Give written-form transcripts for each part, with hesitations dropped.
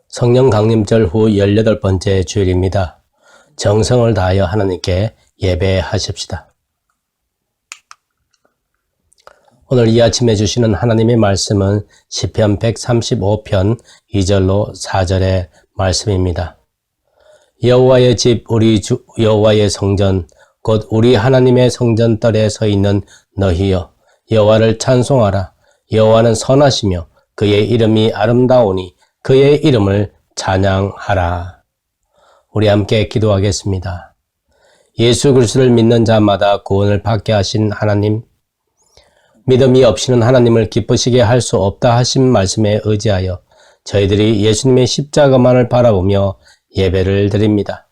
성령 강림절 후 18번째 주일입니다. 정성을 다하여 하나님께 예배하십시다. 오늘 이 아침에 주시는 하나님의 말씀은 시편 135편 2절로 4절의 말씀입니다. 여호와의 집 우리 주 여호와의 성전 곧 우리 하나님의 성전떨에 서 있는 너희여 여호와를 찬송하라. 여호와는 선하시며 그의 이름이 아름다우니 그의 이름을 찬양하라. 우리 함께 기도하겠습니다. 예수 그리스도를 믿는 자마다 구원을 받게 하신 하나님, 믿음이 없이는 하나님을 기쁘시게 할 수 없다 하신 말씀에 의지하여 저희들이 예수님의 십자가만을 바라보며 예배를 드립니다.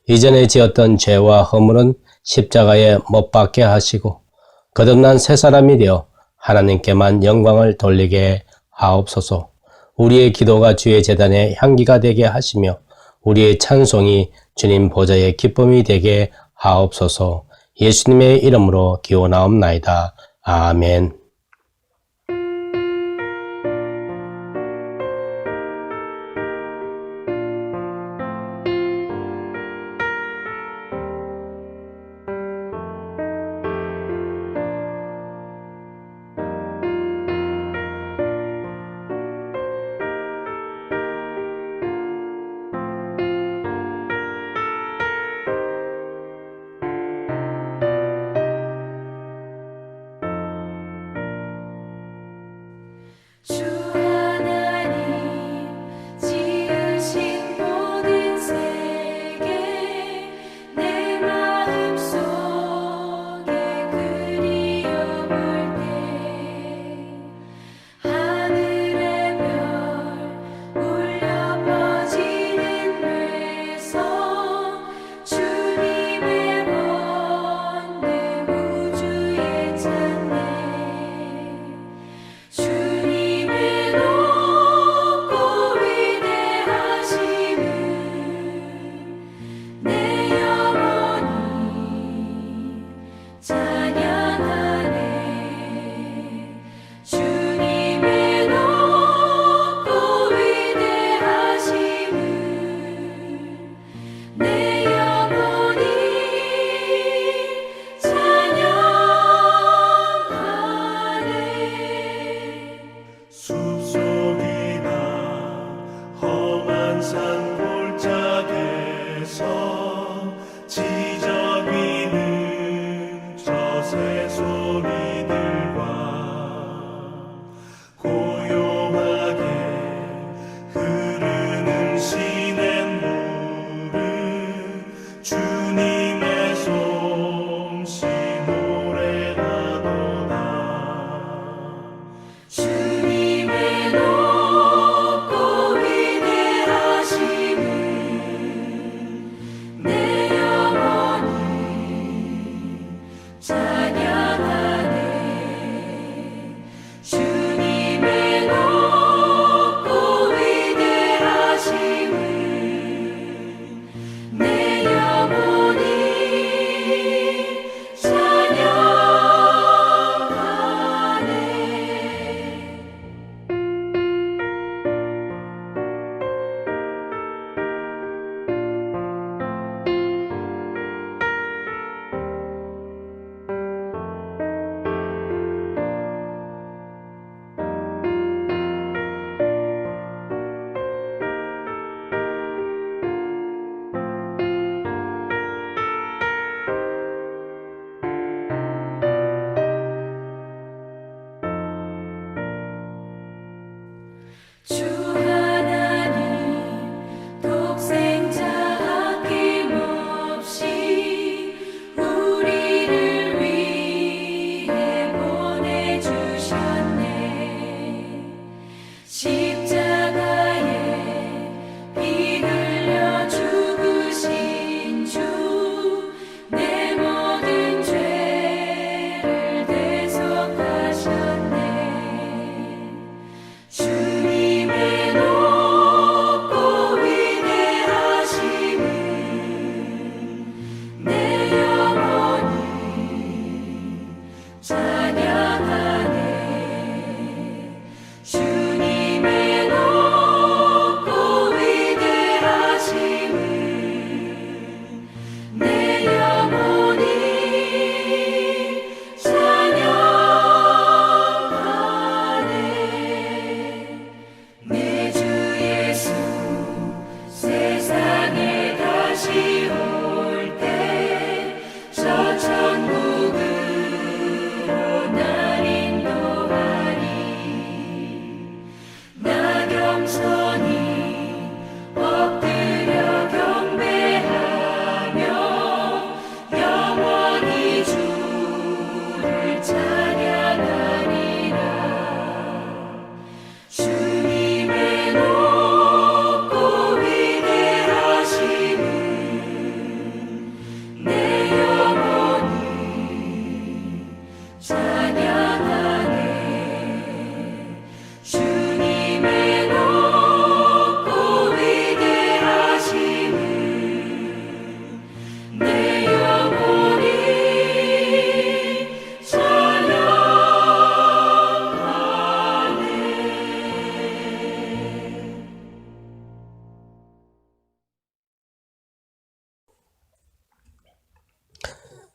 이전에 지었던 죄와 허물은 십자가에 못 박게 하시고 거듭난 새 사람이 되어 하나님께만 영광을 돌리게 하옵소서. 우리의 기도가 주의 제단의 향기가 되게 하시며 우리의 찬송이 주님 보좌의 기쁨이 되게 하옵소서. 예수님의 이름으로 기원하옵나이다. 아멘.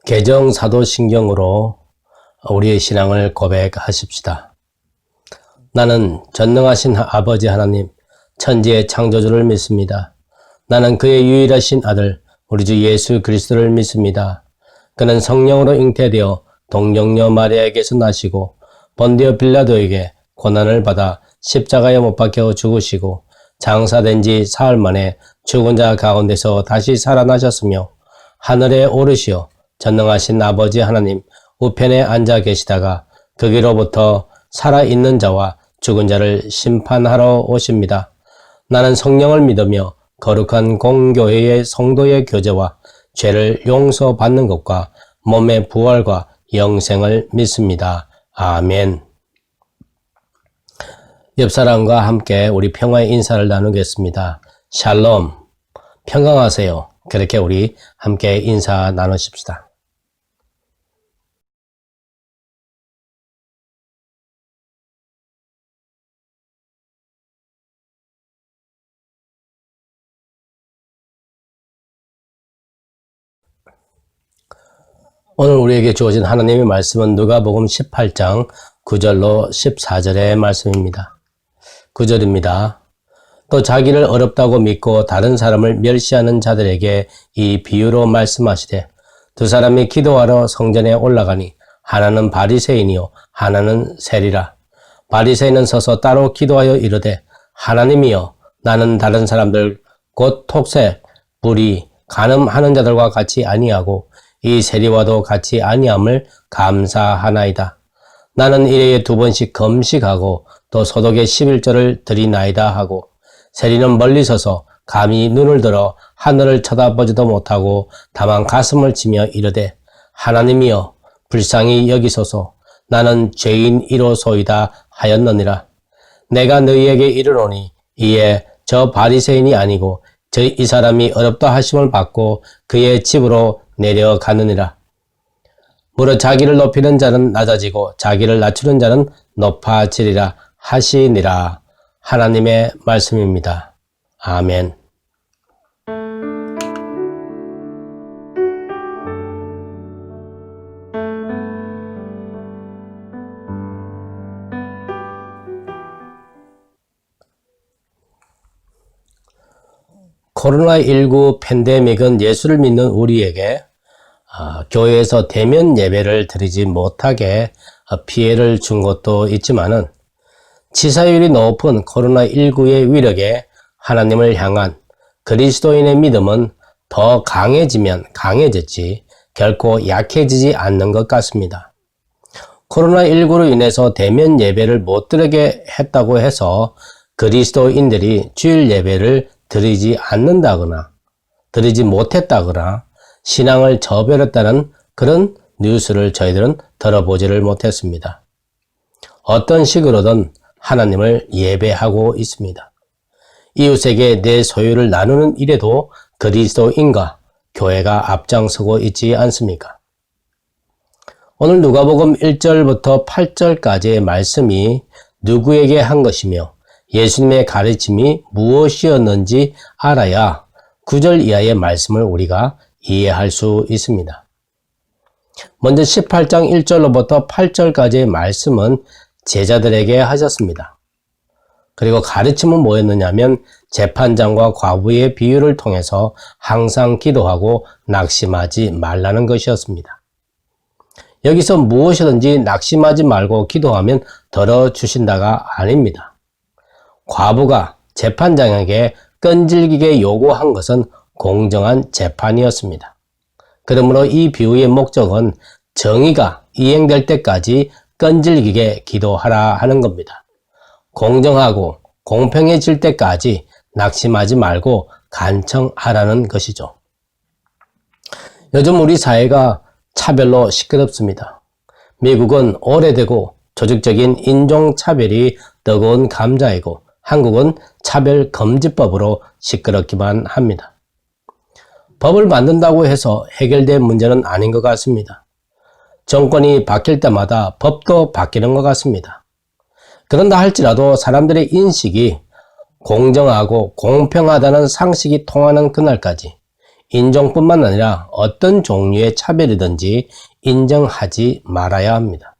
개정사도신경으로 우리의 신앙을 고백하십시다. 나는 전능하신 아버지 하나님, 천지의 창조주를 믿습니다. 나는 그의 유일하신 아들, 우리 주 예수 그리스도를 믿습니다. 그는 성령으로 잉태되어 동정녀 마리아에게서 나시고 본디오 빌라도에게 고난을 받아 십자가에 못 박혀 죽으시고 장사된 지 사흘 만에 죽은 자 가운데서 다시 살아나셨으며 하늘에 오르시어 전능하신 아버지 하나님 우편에 앉아 계시다가 거기로부터 살아있는 자와 죽은 자를 심판하러 오십니다. 나는 성령을 믿으며 거룩한 공교회의 성도의 교제와 죄를 용서받는 것과 몸의 부활과 영생을 믿습니다. 아멘. 옆사람과 함께 우리 평화의 인사를 나누겠습니다. 샬롬, 평강하세요. 그렇게 우리 함께 인사 나누십시다. 오늘 우리에게 주어진 하나님의 말씀은 누가복음 18장 9절로 14절의 말씀입니다. 9절입니다. 또 자기를 어렵다고 믿고 다른 사람을 멸시하는 자들에게 이 비유로 말씀하시되 두 사람이 기도하러 성전에 올라가니 하나는 바리새인이요 하나는 세리라. 바리새인은 서서 따로 기도하여 이르되 하나님이여 나는 다른 사람들 곧 톡색, 불의, 간음하는 자들과 같이 아니하고 이 세리와도 같이 아니함을 감사하나이다. 나는 일회에 2번씩 금식하고 또 소독의 11조를 드리나이다 하고 세리는 멀리 서서 감히 눈을 들어 하늘을 쳐다보지도 못하고 다만 가슴을 치며 이르되 하나님이여 불쌍히 여기소서 나는 죄인 1호소이다 하였느니라. 내가 너희에게 이르노니 이에 저 바리새인이 아니고 이 사람이 어렵다 하심을 받고 그의 집으로 내려가느니라. 무릇 자기를 높이는 자는 낮아지고 자기를 낮추는 자는 높아지리라 하시니라. 하나님의 말씀입니다. 아멘. 코로나19 팬데믹은 예수를 믿는 우리에게 교회에서 대면 예배를 드리지 못하게 피해를 준 것도 있지만은 치사율이 높은 코로나19의 위력에 하나님을 향한 그리스도인의 믿음은 더 강해지면 강해졌지 결코 약해지지 않는 것 같습니다. 코로나19로 인해서 대면 예배를 못 드리게 했다고 해서 그리스도인들이 주일 예배를 드리지 않는다거나 드리지 못했다거나 신앙을 저버렸다는 그런 뉴스를 저희들은 들어보지를 못했습니다. 어떤 식으로든 하나님을 예배하고 있습니다. 이웃에게 내 소유를 나누는 일에도 그리스도인과 교회가 앞장서고 있지 않습니까? 오늘 누가복음 1절부터 8절까지의 말씀이 누구에게 한 것이며 예수님의 가르침이 무엇이었는지 알아야 9절 이하의 말씀을 우리가 이해할 수 있습니다. 먼저 18장 1절로부터 8절까지의 말씀은 제자들에게 하셨습니다. 그리고 가르침은 뭐였느냐면 재판장과 과부의 비유를 통해서 항상 기도하고 낙심하지 말라는 것이었습니다. 여기서 무엇이든지 낙심하지 말고 기도하면 들어주신다가 아닙니다. 과부가 재판장에게 끈질기게 요구한 것은 공정한 재판이었습니다. 그러므로 이 비유의 목적은 정의가 이행될 때까지 끈질기게 기도하라 하는 겁니다. 공정하고 공평해질 때까지 낙심하지 말고 간청하라는 것이죠. 요즘 우리 사회가 차별로 시끄럽습니다. 미국은 오래되고 조직적인 인종차별이 뜨거운 감자이고 한국은 차별금지법으로 시끄럽기만 합니다. 법을 만든다고 해서 해결된 문제는 아닌 것 같습니다. 정권이 바뀔 때마다 법도 바뀌는 것 같습니다. 그런다 할지라도 사람들의 인식이 공정하고 공평하다는 상식이 통하는 그날까지 인종뿐만 아니라 어떤 종류의 차별이든지 인정하지 말아야 합니다.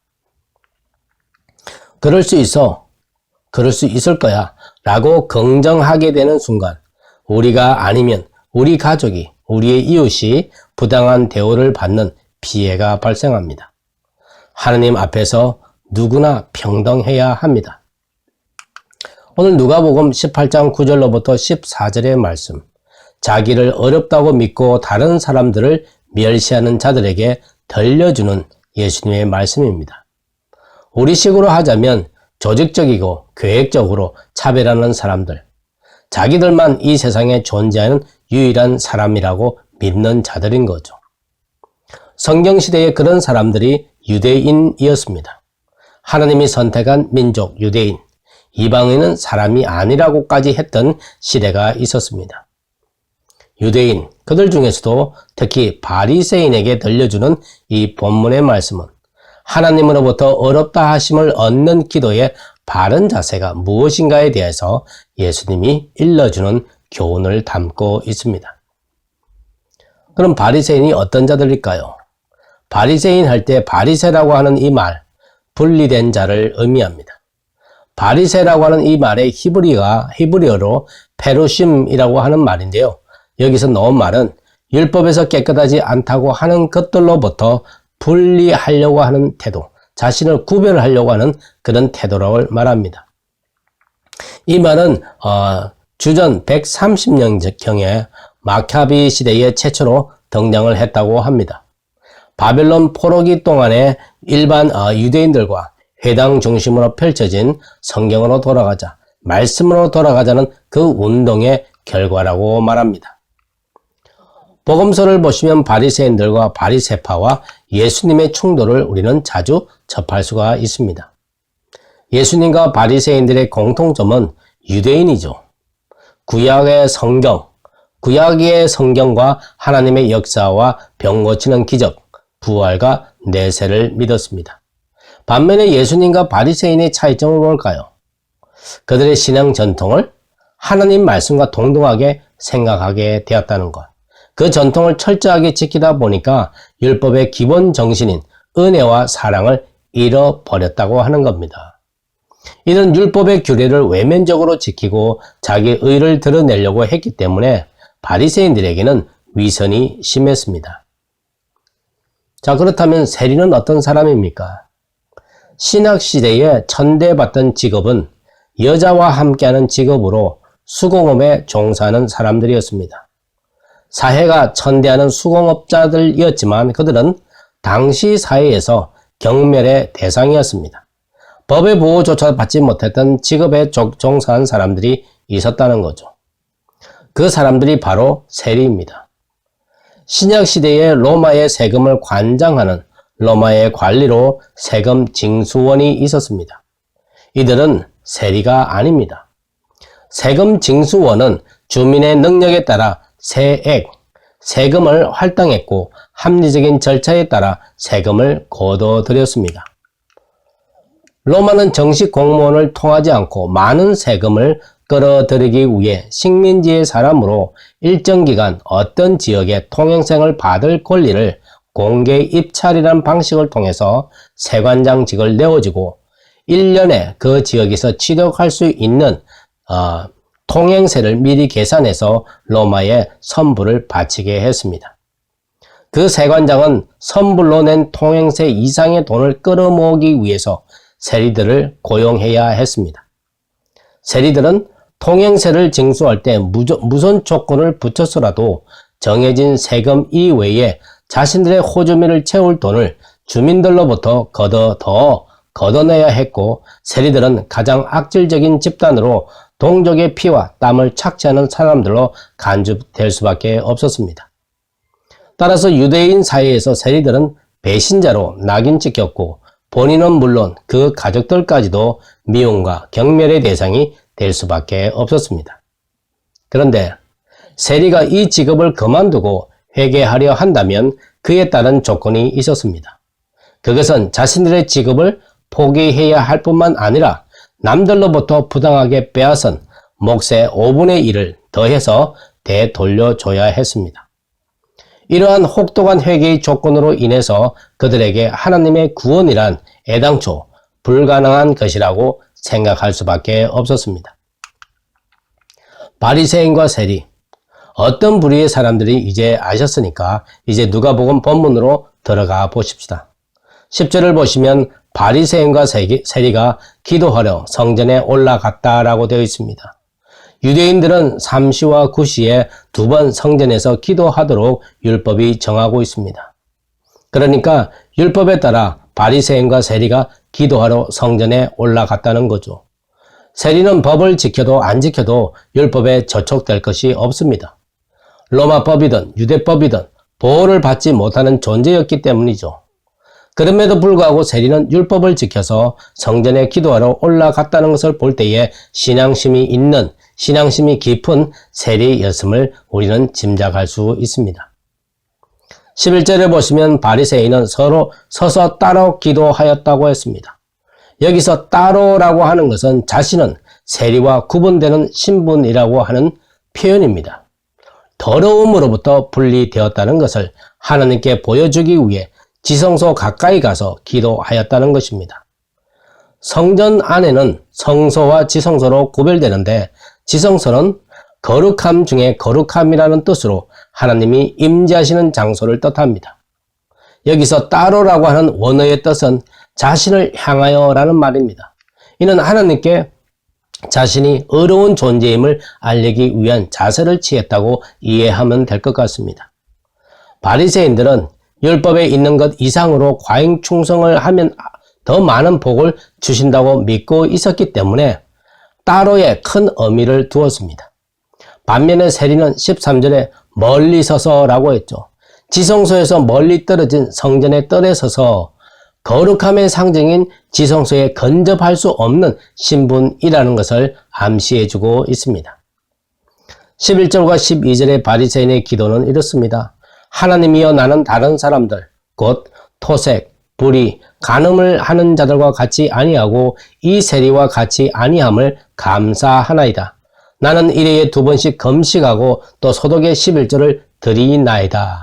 그럴 수 있을 거야 라고 긍정하게 되는 순간 우리가 아니면 우리 가족이, 우리의 이웃이 부당한 대우를 받는 피해가 발생합니다. 하느님 앞에서 누구나 평등해야 합니다. 오늘 누가복음 18장 9절로부터 14절의 말씀, 자기를 어렵다고 믿고 다른 사람들을 멸시하는 자들에게 들려주는 예수님의 말씀입니다. 우리식으로 하자면 조직적이고 계획적으로 차별하는 사람들, 자기들만 이 세상에 존재하는 유일한 사람이라고 믿는 자들인 거죠. 성경시대에 그런 사람들이 유대인이었습니다. 하나님이 선택한 민족 유대인, 이방인은 사람이 아니라고까지 했던 시대가 있었습니다. 유대인, 그들 중에서도 특히 바리새인에게 들려주는 이 본문의 말씀은 하나님으로부터 어렵다 하심을 얻는 기도의 바른 자세가 무엇인가에 대해서 예수님이 일러주는 교훈을 담고 있습니다. 그럼 바리새인이 어떤 자들일까요? 바리새인 할 때 바리새라고 하는 이 말, 분리된 자를 의미합니다. 바리새라고 하는 이 말의 히브리어로 페루심이라고 하는 말인데요. 여기서 나온 말은 율법에서 깨끗하지 않다고 하는 것들로부터 분리하려고 하는 태도, 자신을 구별하려고 하는 그런 태도라고 말합니다. 이 말은 주전 130년경에 마카비 시대에 최초로 등장을 했다고 합니다. 바벨론 포로기 동안에 일반 유대인들과 회당 중심으로 펼쳐진 성경으로 돌아가자, 말씀으로 돌아가자는 그 운동의 결과라고 말합니다. 복음서를 보시면 바리새인들과 바리새파와 예수님의 충돌을 우리는 자주 접할 수가 있습니다. 예수님과 바리새인들의 공통점은 유대인이죠. 구약의 성경과 하나님의 역사와 병 고치는 기적, 부활과 내세를 믿었습니다. 반면에 예수님과 바리새인의 차이점을 볼까요? 그들의 신앙 전통을 하나님 말씀과 동등하게 생각하게 되었다는 것. 그 전통을 철저하게 지키다 보니까 율법의 기본 정신인 은혜와 사랑을 잃어버렸다고 하는 겁니다. 이는 율법의 규례를 외면적으로 지키고 자기의 의를 드러내려고 했기 때문에 바리새인들에게는 위선이 심했습니다. 자, 그렇다면 세리는 어떤 사람입니까? 신학시대에 천대받던 직업은 여자와 함께하는 직업으로 수공업에 종사하는 사람들이었습니다. 사회가 천대하는 수공업자들이었지만 그들은 당시 사회에서 경멸의 대상이었습니다. 법의 보호조차 받지 못했던 직업에 종사한 사람들이 있었다는 거죠. 그 사람들이 바로 세리입니다. 신약시대에 로마의 세금을 관장하는 로마의 관리로 세금 징수원이 있었습니다. 이들은 세리가 아닙니다. 세금 징수원은 주민의 능력에 따라 세금을 할당했고 합리적인 절차에 따라 세금을 거둬들였습니다. 로마는 정식 공무원을 통하지 않고 많은 세금을 끌어들이기 위해 식민지의 사람으로 일정 기간 어떤 지역에 통행세를 받을 권리를 공개 입찰이라는 방식을 통해서 세관장직을 내어주고 1년에 그 지역에서 취득할 수 있는 통행세를 미리 계산해서 로마에 선불을 바치게 했습니다. 그 세관장은 선불로 낸 통행세 이상의 돈을 끌어모으기 위해서 세리들을 고용해야 했습니다. 세리들은 통행세를 징수할 때 무슨 조건을 붙여서라도 정해진 세금 이외에 자신들의 호주미를 채울 돈을 주민들로부터 더 걷어내야 했고 세리들은 가장 악질적인 집단으로 동족의 피와 땀을 착취하는 사람들로 간주될 수밖에 없었습니다. 따라서 유대인 사회에서 세리들은 배신자로 낙인 찍혔고 본인은 물론 그 가족들까지도 미움과 경멸의 대상이 될 수밖에 없었습니다. 그런데 세리가 이 직업을 그만두고 회개하려 한다면 그에 따른 조건이 있었습니다. 그것은 자신들의 직업을 포기해야 할 뿐만 아니라 남들로부터 부당하게 빼앗은 몫의 5분의 1을 더해서 되돌려줘야 했습니다. 이러한 혹독한 회개의 조건으로 인해서 그들에게 하나님의 구원이란 애당초 불가능한 것이라고 생각할 수밖에 없었습니다. 바리새인과 세리, 어떤 부류의 사람들이 이제 아셨으니까 이제 누가복음 본문으로 들어가 보십시다. 10절을 보시면 바리새인과 세리가 기도하러 성전에 올라갔다라고 되어 있습니다. 유대인들은 3시와 9시에 2번 성전에서 기도하도록 율법이 정하고 있습니다. 그러니까 율법에 따라 바리새인과 세리가 기도하러 성전에 올라갔다는 거죠. 세리는 법을 지켜도 안 지켜도 율법에 저촉될 것이 없습니다. 로마법이든 유대법이든 보호를 받지 못하는 존재였기 때문이죠. 그럼에도 불구하고 세리는 율법을 지켜서 성전에 기도하러 올라갔다는 것을 볼 때에 신앙심이 있는, 신앙심이 깊은 세리였음을 우리는 짐작할 수 있습니다. 11절에 보시면 바리새인은 서로 서서 따로 기도하였다고 했습니다. 여기서 따로라고 하는 것은 자신은 세리와 구분되는 신분이라고 하는 표현입니다. 더러움으로부터 분리되었다는 것을 하나님께 보여주기 위해 지성소 가까이 가서 기도하였다는 것입니다. 성전 안에는 성소와 지성소로 구별되는데 지성소는 거룩함 중에 거룩함이라는 뜻으로 하나님이 임재하시는 장소를 뜻합니다. 여기서 따로라고 하는 원어의 뜻은 자신을 향하여라는 말입니다. 이는 하나님께 자신이 의로운 존재임을 알리기 위한 자세를 취했다고 이해하면 될 것 같습니다. 바리새인들은 율법에 있는 것 이상으로 과잉 충성을 하면 더 많은 복을 주신다고 믿고 있었기 때문에 따로에 큰 의미를 두었습니다. 반면에 세리는 13절에 멀리 서서라고 했죠. 지성소에서 멀리 떨어진 성전의 뜰에 서서 거룩함의 상징인 지성소에 근접할 수 없는 신분이라는 것을 암시해주고 있습니다. 11절과 12절의 바리새인의 기도는 이렇습니다. 하나님이여 나는 다른 사람들 곧 토색, 불의, 간음을 하는 자들과 같이 아니하고 이 세리와 같이 아니함을 감사하나이다. 나는 일회에 2번씩 금식하고 또 소독의 11조를 드리나이다.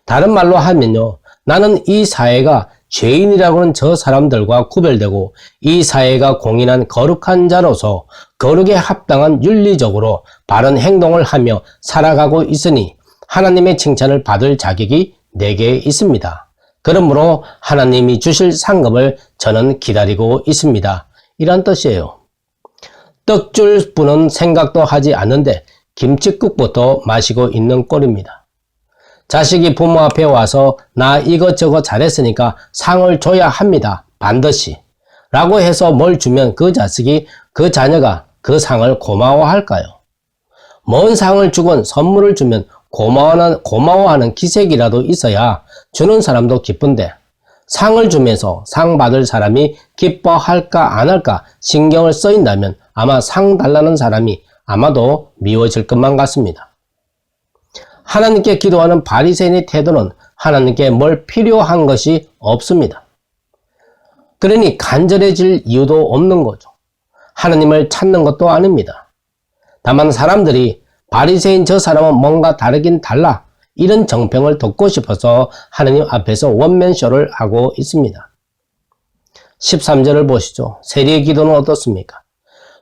다른 말로 하면요. 나는 이 사회가 죄인이라고 하는 저 사람들과 구별되고 이 사회가 공인한 거룩한 자로서 거룩에 합당한 윤리적으로 바른 행동을 하며 살아가고 있으니 하나님의 칭찬을 받을 자격이 내게 있습니다. 그러므로 하나님이 주실 상급을 저는 기다리고 있습니다. 이런 뜻이에요. 떡 줄 분은 생각도 하지 않는데 김칫국부터 마시고 있는 꼴입니다. 자식이 부모 앞에 와서 나 이것저것 잘했으니까 상을 줘야 합니다. 반드시. 라고 해서 뭘 주면 그 자녀가 그 상을 고마워할까요? 뭔 상을 주건 선물을 주면 고마워하는 기색이라도 있어야 주는 사람도 기쁜데 상을 주면서 상 받을 사람이 기뻐할까 안 할까 신경을 쓰인다면 아마 상 달라는 사람이 아마도 미워질 것만 같습니다. 하나님께 기도하는 바리새인의 태도는 하나님께 뭘 필요한 것이 없습니다. 그러니 간절해질 이유도 없는 거죠. 하나님을 찾는 것도 아닙니다. 다만 사람들이 바리새인 저 사람은 뭔가 다르긴 달라 이런 정평을 듣고 싶어서 하나님 앞에서 원맨쇼를 하고 있습니다. 13절을 보시죠. 세리의 기도는 어떻습니까?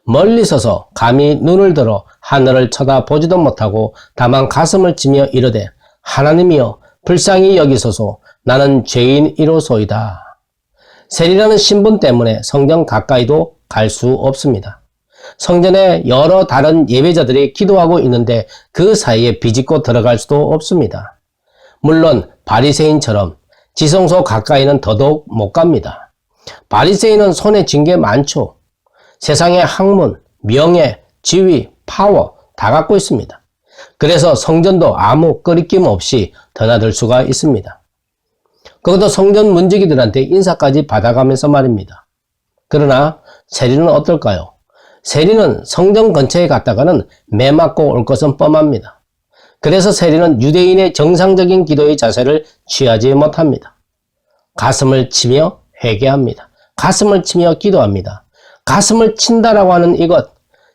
멀리 서서 감히 눈을 들어 하늘을 쳐다보지도 못하고 다만 가슴을 치며 이르되 하나님이여 불쌍히 여기소서 나는 죄인이로소이다. 세리라는 신분 때문에 성전 가까이도 갈 수 없습니다. 성전에 여러 다른 예배자들이 기도하고 있는데 그 사이에 비집고 들어갈 수도 없습니다. 물론 바리새인처럼 지성소 가까이는 더더욱 못 갑니다. 바리새인은 손에 쥔 게 많죠. 세상의 학문, 명예, 지위, 파워 다 갖고 있습니다. 그래서 성전도 아무 끄리낌 없이 드나들 수가 있습니다. 그것도 성전 문지기들한테 인사까지 받아가면서 말입니다. 그러나 세리는 어떨까요? 세리는 성전 근처에 갔다가는 매 맞고 올 것은 뻔합니다. 그래서 세리는 유대인의 정상적인 기도의 자세를 취하지 못합니다. 가슴을 치며 회개합니다. 가슴을 치며 기도합니다. 가슴을 친다라고 하는 이것,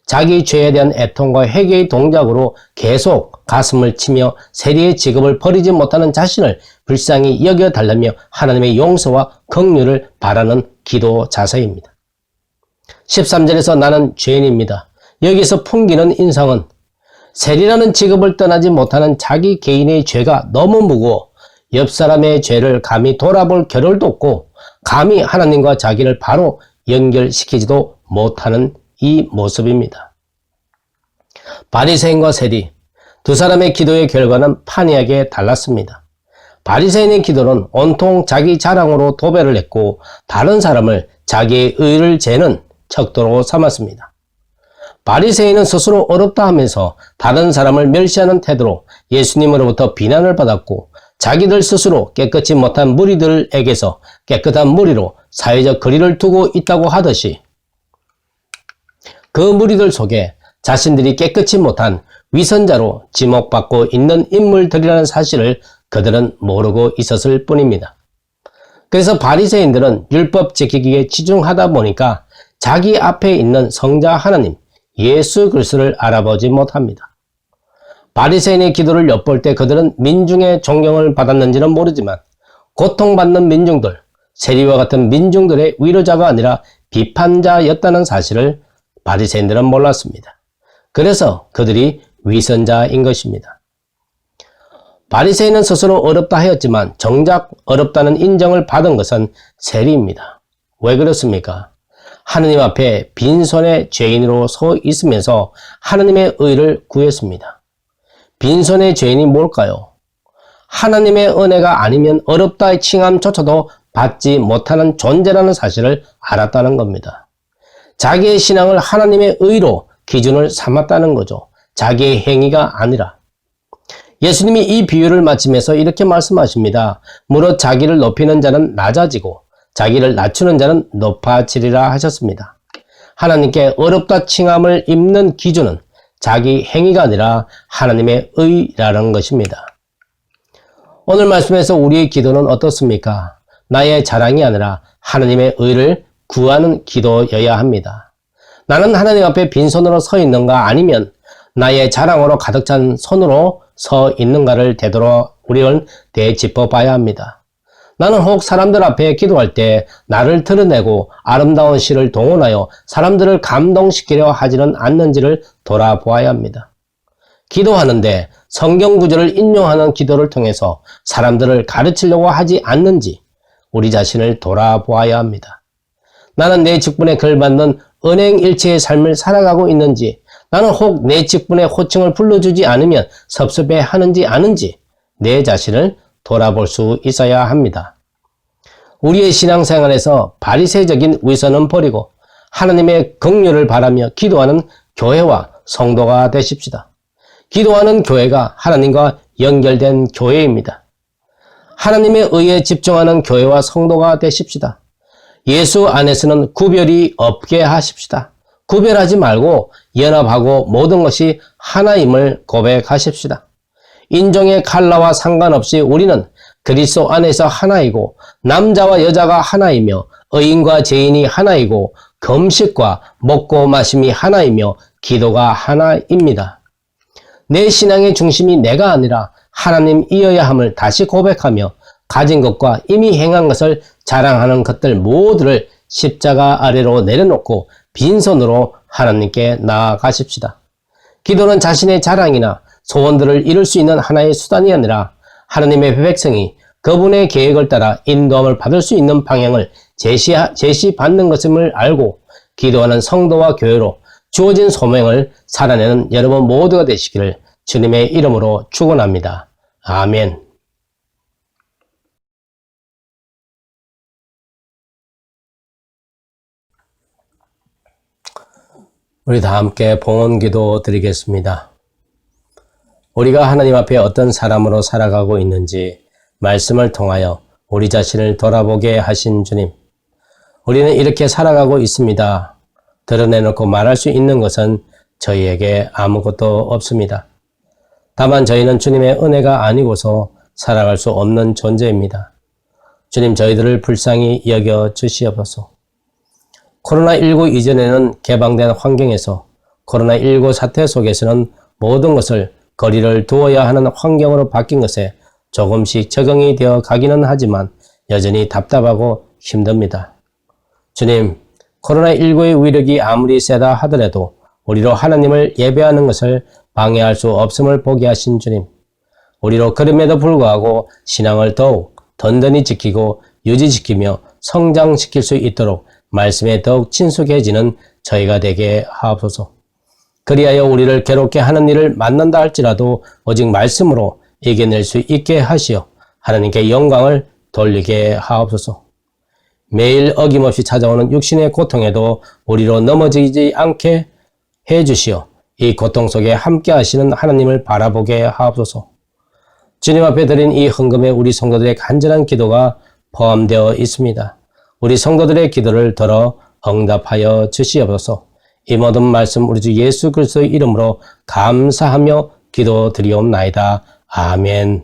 자기 죄에 대한 애통과 회개의 동작으로 계속 가슴을 치며 세리의 직업을 버리지 못하는 자신을 불쌍히 여겨달라며 하나님의 용서와 긍휼을 바라는 기도 자세입니다. 13절에서 나는 죄인입니다. 여기서 풍기는 인상은 세리라는 직업을 떠나지 못하는 자기 개인의 죄가 너무 무거워 옆 사람의 죄를 감히 돌아볼 겨를도 없고 감히 하나님과 자기를 바로 연결시키지도 못하는 이 모습입니다. 바리새인과 세리 두 사람의 기도의 결과는 판이하게 달랐습니다. 바리새인의 기도는 온통 자기 자랑으로 도배를 했고 다른 사람을 자기의 의를 재는 척도로 삼았습니다. 바리새인은 스스로 어렵다 하면서 다른 사람을 멸시하는 태도로 예수님으로부터 비난을 받았고 자기들 스스로 깨끗이 못한 무리들에게서 깨끗한 무리로 사회적 거리를 두고 있다고 하듯이 그 무리들 속에 자신들이 깨끗이 못한 위선자로 지목받고 있는 인물들이라는 사실을 그들은 모르고 있었을 뿐입니다. 그래서 바리새인들은 율법 지키기에 치중하다 보니까 자기 앞에 있는 성자 하나님 예수 그리스도를 알아보지 못합니다. 바리새인의 기도를 엿볼 때 그들은 민중의 존경을 받았는지는 모르지만 고통받는 민중들, 세리와 같은 민중들의 위로자가 아니라 비판자였다는 사실을 바리새인들은 몰랐습니다. 그래서 그들이 위선자인 것입니다. 바리새인은 스스로 어렵다 하였지만 정작 어렵다는 인정을 받은 것은 세리입니다. 왜 그렇습니까? 하느님 앞에 빈손의 죄인으로 서 있으면서 하느님의 의를 구했습니다. 빈손의 죄인이 뭘까요? 하나님의 은혜가 아니면 어렵다의 칭함조차도 받지 못하는 존재라는 사실을 알았다는 겁니다. 자기의 신앙을 하나님의 의로 기준을 삼았다는 거죠. 자기의 행위가 아니라. 예수님이 이 비유를 마치면서 이렇게 말씀하십니다. 무릇 자기를 높이는 자는 낮아지고 자기를 낮추는 자는 높아지리라 하셨습니다. 하나님께 어렵다 칭함을 입는 기준은 자기 행위가 아니라 하나님의 의라는 것입니다. 오늘 말씀에서 우리의 기도는 어떻습니까? 나의 자랑이 아니라 하나님의 의를 구하는 기도여야 합니다. 나는 하나님 앞에 빈손으로 서 있는가 아니면 나의 자랑으로 가득 찬 손으로 서 있는가를 되도록 우리는 되짚어 봐야 합니다. 나는 혹 사람들 앞에 기도할 때 나를 드러내고 아름다운 시를 동원하여 사람들을 감동시키려 하지는 않는지를 돌아보아야 합니다. 기도하는데 성경 구절을 인용하는 기도를 통해서 사람들을 가르치려고 하지 않는지 우리 자신을 돌아보아야 합니다. 나는 내 직분에 걸맞는 은행일체의 삶을 살아가고 있는지, 나는 혹 내 직분에 호칭을 불러주지 않으면 섭섭해 하는지 아는지 내 자신을 돌아볼 수 있어야 합니다. 우리의 신앙생활에서 바리새적인 위선은 버리고 하나님의 긍휼을 바라며 기도하는 교회와 성도가 되십시다. 기도하는 교회가 하나님과 연결된 교회입니다. 하나님의 의에 집중하는 교회와 성도가 되십시다. 예수 안에서는 구별이 없게 하십시다. 구별하지 말고 연합하고 모든 것이 하나임을 고백하십시다. 인종의 컬러와 상관없이 우리는 그리스도 안에서 하나이고 남자와 여자가 하나이며 의인과 죄인이 하나이고 금식과 먹고 마심이 하나이며 기도가 하나입니다. 내 신앙의 중심이 내가 아니라 하나님이어야 함을 다시 고백하며 가진 것과 이미 행한 것을 자랑하는 것들 모두를 십자가 아래로 내려놓고 빈손으로 하나님께 나아가십시다. 기도는 자신의 자랑이나 소원들을 이룰 수 있는 하나의 수단이 아니라 하나님의 백성이 그분의 계획을 따라 인도함을 받을 수 있는 방향을 제시받는 것임을 알고 기도하는 성도와 교회로 주어진 소명을 살아내는 여러분 모두가 되시기를 주님의 이름으로 축원합니다. 아멘. 우리 다 함께 봉헌기도 드리겠습니다. 우리가 하나님 앞에 어떤 사람으로 살아가고 있는지 말씀을 통하여 우리 자신을 돌아보게 하신 주님, 우리는 이렇게 살아가고 있습니다. 드러내놓고 말할 수 있는 것은 저희에게 아무것도 없습니다. 다만 저희는 주님의 은혜가 아니고서 살아갈 수 없는 존재입니다. 주님, 저희들을 불쌍히 여겨 주시옵소서. 코로나19 이전에는 개방된 환경에서 코로나19 사태 속에서는 모든 것을 거리를 두어야 하는 환경으로 바뀐 것에 조금씩 적응이 되어 가기는 하지만 여전히 답답하고 힘듭니다. 주님, 코로나19의 위력이 아무리 세다 하더라도 우리로 하나님을 예배하는 것을 방해할 수 없음을 보게 하신 주님, 우리로 그럼에도 불구하고 신앙을 더욱 든든히 지키고 유지시키며 성장시킬 수 있도록 말씀에 더욱 친숙해지는 저희가 되게 하옵소서. 그리하여 우리를 괴롭게 하는 일을 만난다 할지라도 오직 말씀으로 이겨낼 수 있게 하시어 하나님께 영광을 돌리게 하옵소서. 매일 어김없이 찾아오는 육신의 고통에도 우리로 넘어지지 않게 해주시어 이 고통 속에 함께 하시는 하나님을 바라보게 하옵소서. 주님 앞에 드린 이 헌금에 우리 성도들의 간절한 기도가 포함되어 있습니다. 우리 성도들의 기도를 들어 응답하여 주시옵소서. 이 모든 말씀 우리 주 예수 그리스도의 이름으로 감사하며 기도드리옵나이다. 아멘.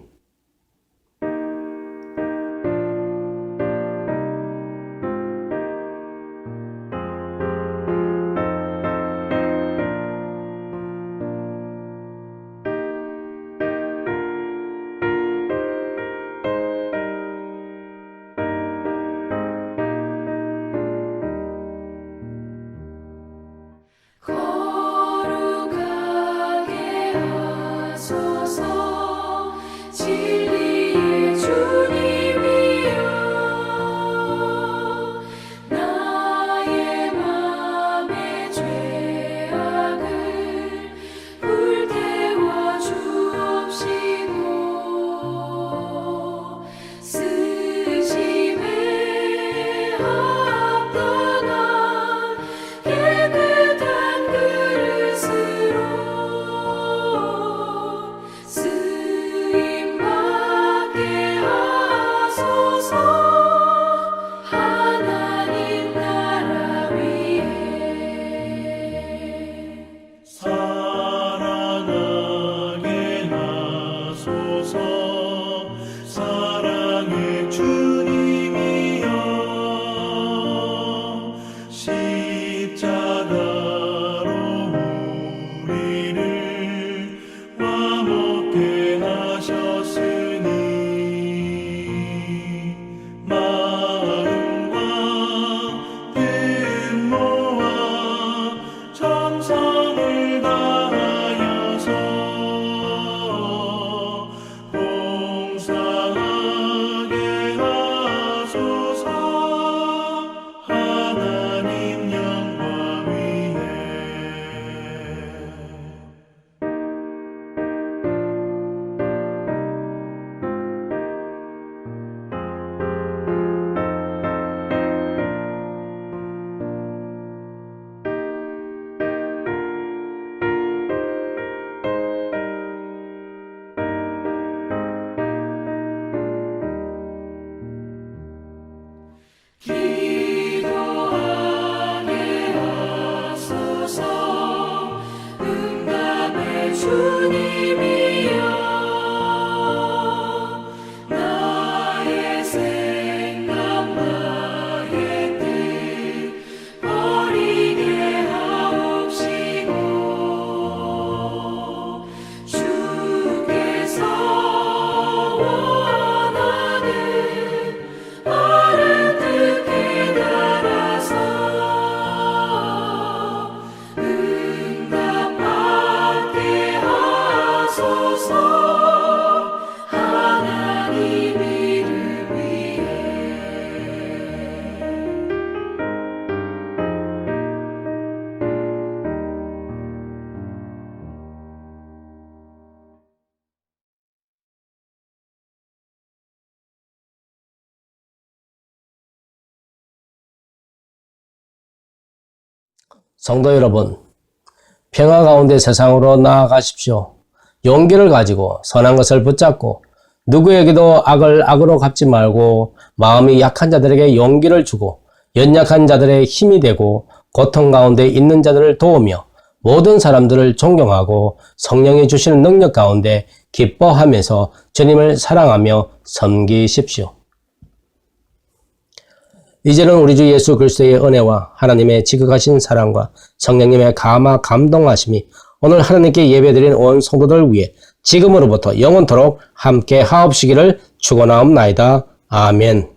거룩하게 하소서. 진리의 주님이여, 나의 맘의 죄악을 불태워 주옵시고 쓰심에 합당한 깨끗한 그릇으로 쓰임받게 하소서. 하나님 나라 위에 사랑하게 하소서. 사랑의 주님이여, 십자가로 우리를 화목케 하셨으니 마음과 뜻 모아 정성을 다하여서 봉사하게 하소서. 하나님 영광 위에 기도하게 하소서. 응답의 주님이여, 나의 생각 나의 뜻 버리게 하옵시고 주께서 원하는 바른 뜻 깨달아서 응답받게 하소서. 하나님 이름 위에 성도 여러분, 평화 가운데 세상으로 나아가십시오. 용기를 가지고 선한 것을 붙잡고 누구에게도 악을 악으로 갚지 말고 마음이 약한 자들에게 용기를 주고 연약한 자들의 힘이 되고 고통 가운데 있는 자들을 도우며 모든 사람들을 존경하고 성령이 주시는 능력 가운데 기뻐하면서 주님을 사랑하며 섬기십시오. 이제는 우리 주 예수 그리스도의 은혜와 하나님의 지극하신 사랑과 성령님의 감화 감동하심이 오늘 하나님께 예배드린 온 성도들 위해 지금으로부터 영원토록 함께 하옵시기를 축원하옵나이다. 아멘.